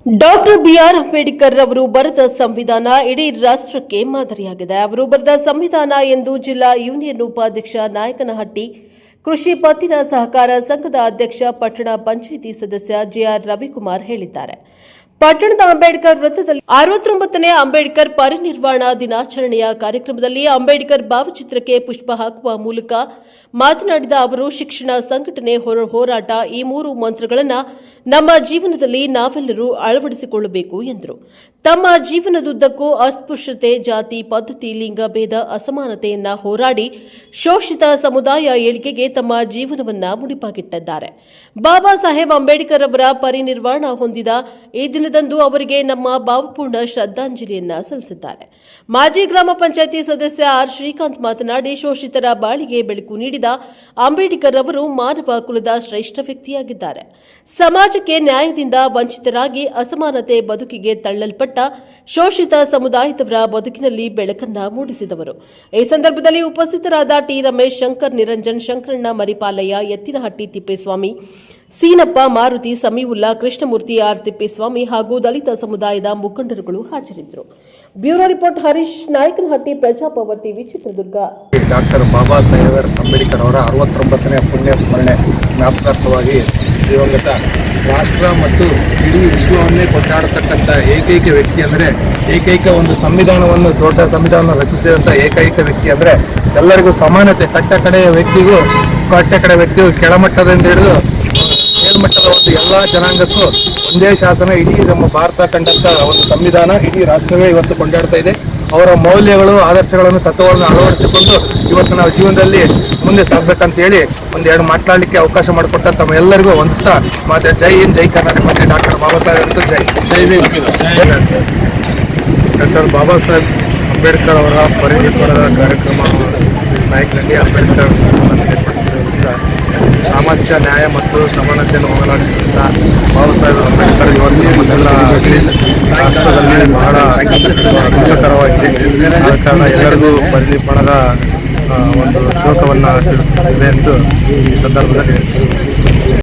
Doctor B R Ambedkar ಅವರು ಬರೆದ ಸಂವಿಧಾನ ಇಡೀ ರಾಷ್ಟ್ರಕ್ಕೆ ಮಾದರಿಯಾಗಿದೆ. ಅವರು ಬರೆದ ಸಂವಿಧಾನ ಎಂದು ಜಿಲ್ಲಾ ಯೂನಿಯನ್ ಉಪಾಧ್ಯಕ್ಷ ನಾಯಕನಹಟ್ಟಿ ಕೃಷಿ ಪತ್ತಿನ ಸಹಕಾರ ಸಂಘದ ಅಧ್ಯಕ್ಷ ಪಟ್ಟಣ ಪಂಚಾಯಿತಿ ಸದಸ್ಯ ಜೆಆರ್ ರವಿಕುಮಾರ್ ಹೇಳಿದ್ದಾರೆ. ಪಟ್ಟಣದ ಅಂಬೇಡ್ಕರ್ ವೃತ್ತದಲ್ಲಿ 69ನೇ ಅಂಬೇಡ್ಕರ್ ಪರಿನಿರ್ವಾಣ ದಿನಾಚರಣೆಯ ಕಾರ್ಯಕ್ರಮದಲ್ಲಿ ಅಂಬೇಡ್ಕರ್ ಭಾವಚಿತ್ರಕ್ಕೆ ಪುಷ್ಪ ಹಾಕುವ ಮೂಲಕ ಮಾತನಾಡಿದ ಅವರು, ಶಿಕ್ಷಣ, ಸಂಘಟನೆ, ಹೋರಾಟ ಈ ಮೂರು ಮಂತ್ರಗಳನ್ನು ನಮ್ಮ ಜೀವನದಲ್ಲಿ ನಾವೆಲ್ಲರೂ ಅಳವಡಿಸಿಕೊಳ್ಳಬೇಕು ಎಂದರು. ತಮ್ಮ ಜೀವನದುದ್ದಕ್ಕೂ ಅಸ್ಪೃಶ್ಯತೆ, ಜಾತಿ, ಪದ್ಧತಿ, ಲಿಂಗ ಭೇದ, ಅಸಮಾನತೆಯನ್ನ ಹೋರಾಡಿ ಶೋಷಿತ ಸಮುದಾಯ ಏಳಿಗೆಗೆ ತಮ್ಮ ಜೀವನವನ್ನ ಮುಡಿಪಾಗಿಟ್ಟಿದ್ದಾರೆ. ಬಾಬಾ ಸಾಹೇಬ್ ಅಂಬೇಡ್ಕರ್ ಅವರ ಪರಿನಿರ್ವಾಣ ಹೊಂದಿದ ಈ ದಿನದಂದು ಅವರಿಗೆ ನಮ್ಮ ಭಾವಪೂರ್ಣ ಶ್ರದ್ಧಾಂಜಲಿಯನ್ನ ಸಲ್ಲಿಸಿದ್ದಾರೆ. ಮಾಜಿ ಗ್ರಾಮ ಪಂಚಾಯಿತಿ ಸದಸ್ಯ ಆರ್ ಶ್ರೀಕಾಂತ್ ಮಾತನಾಡಿ, ಶೋಷಿತರ ಬಾಳಿಗೆ ಬೆಳಕು ನೀಡಿದ ಅಂಬೇಡ್ಕರ್ ಅವರು ಮಾನವ ಕುಲದ ಶ್ರೇಷ್ಠ ವ್ಯಕ್ತಿಯಾಗಿದ್ದಾರೆ. ಸಮಾಜಕ್ಕೆ ನ್ಯಾಯದಿಂದ ವಂಚಿತರಾಗಿ ಅಸಮಾನತೆ ಬದುಕಿಗೆ ತಳ್ಳಲ್ಪಟ್ಟ ಶೋಷಿತ ಸಮುದಾಯದವರ ಬದುಕಿನಲ್ಲಿ ಬೆಳಕನ್ನ ಮೂಡಿಸಿದವರು. ಈ ಸಂದರ್ಭದಲ್ಲಿ ಉಪಸ್ಥಿತರಾದ ಟಿ ರಮೇಶ್, ಶಂಕರ್, ನಿರಂಜನ್, ಶಂಕರಣ್ಣ, ಮರಿಪಾಲಯ್ಯ, ಎತ್ತಿನಹಟ್ಟಿ ತಿಪ್ಪೇಸ್ವಾಮಿ, ಸೀನಪ್ಪ, ಮಾರುತಿ, ಸಮೀವುಲ್ಲಾ, ಕೃಷ್ಣಮೂರ್ತಿ, ಆರ್ ತಿಪ್ಪೇಸ್ವಾಮಿ ಹಾಗೂ ದಲಿತ ಸಮುದಾಯದ ಮುಖಂಡರುಗಳು ಹಾಜರಿದ್ದರು. Bureau report Harish, Nayakanahatti, Prajapower TV, Chitradurga. Doctor Baba Saheb Ambedkar ಅವರ 69ನೇ ಪುಣ್ಯ ಸ್ಮರಣೆ ಜ್ಞಾಪಕಾರ್ಥವಾಗಿ ದಿವಂಗತ ರಾಷ್ಟ್ರ ಮತ್ತು ಇಡೀ ವಿಶ್ವವನ್ನೇ ಕೊಂಡಾಡತಕ್ಕಂಥ ಏಕೈಕ ವ್ಯಕ್ತಿ ಅಂದರೆ, ಏಕೈಕ ಒಂದು ಸಂವಿಧಾನವನ್ನು, ದೊಡ್ಡ ಸಂವಿಧಾನವನ್ನು ರಚಿಸಿದಂಥ ಏಕೈಕ ವ್ಯಕ್ತಿ ಅಂದರೆ, ಎಲ್ಲರಿಗೂ ಸಮಾನತೆ, ಕಟ್ಟಕಡೆಯ ವ್ಯಕ್ತಿಗೂ ಕೆಳಮಟ್ಟದಿಂದ ಹಿಡಿದು ಮೇಲ್ಮಟ್ಟದ ಒಂದು ಎಲ್ಲ ಜನಾಂಗಕ್ಕೂ ಒಂದೇ ಶಾಸನ, ಇಡೀ ನಮ್ಮ ಭಾರತ ಕಂಡಂಥ ಒಂದು ಸಂವಿಧಾನ ಇಡೀ ರಾಷ್ಟ್ರವೇ ಇವತ್ತು ಕೊಂಡಾಡ್ತಾ ಇದೆ. ಅವರ ಮೌಲ್ಯಗಳು, ಆದರ್ಶಗಳನ್ನು, ತತ್ವಗಳನ್ನು ಅಳವಡಿಸಿಕೊಂಡು ಇವತ್ತು ನಾವು ಜೀವನದಲ್ಲಿ ಮುಂದೆ ಸಾಗಬೇಕಂತ ಹೇಳಿ ಒಂದೆರಡು ಮಾತನಾಡಲಿಕ್ಕೆ ಅವಕಾಶ ಮಾಡಿಕೊಟ್ಟ ತಮ್ಮ ಎಲ್ಲರಿಗೂ ವಂದಿಸ್ತಾ ಮತ್ತೆ ಜೈ ಹಿಂದ್, ಜೈ ಕರ್ನಾಟಕ, ಮತ್ತೆ ಡಾಕ್ಟರ್ ಬಾಬಾ ಸಾಹೇಬ್ ಡಾಕ್ಟರ್ ಬಾಬಾ ಸಾಹೇಬ್ ಅಂಬೇಡ್ಕರ್ ಅವರ ಪರಿನಿರ್ವಾಣದ ಕಾರ್ಯಕ್ರಮ ನಾಯಕನಲ್ಲಿ ಅಂಬೇಡ್ಕರ್ ಏರ್ಪಡಿಸಿರುವುದರಿಂದ ಸಾಮಾಜಿಕ ನ್ಯಾಯ ಮತ್ತು ಸಮಾನತೆಯನ್ನು ಹೋಗಲಾಡಿಸಿದ ಬಾಬಾ ಸಾಹೇಬ್ ಅಂಬೇಡ್ಕರ್ ಇವತ್ತು ಮೊದಲ ರಾಷ್ಟ್ರದಲ್ಲಿ ಬಹಳ ದುಃಖಕರವಾಗಿದೆ. ಆದ ಕಾರಣ ಎಲ್ಲರಿಗೂ ಪರಿನಿರ್ವಾಣದ ಒಂದು ಶೋಕವನ್ನು ಸಲ್ಲಿಸುತ್ತಿದೆ ಎಂದು ಈ ಸಂದರ್ಭದಲ್ಲಿ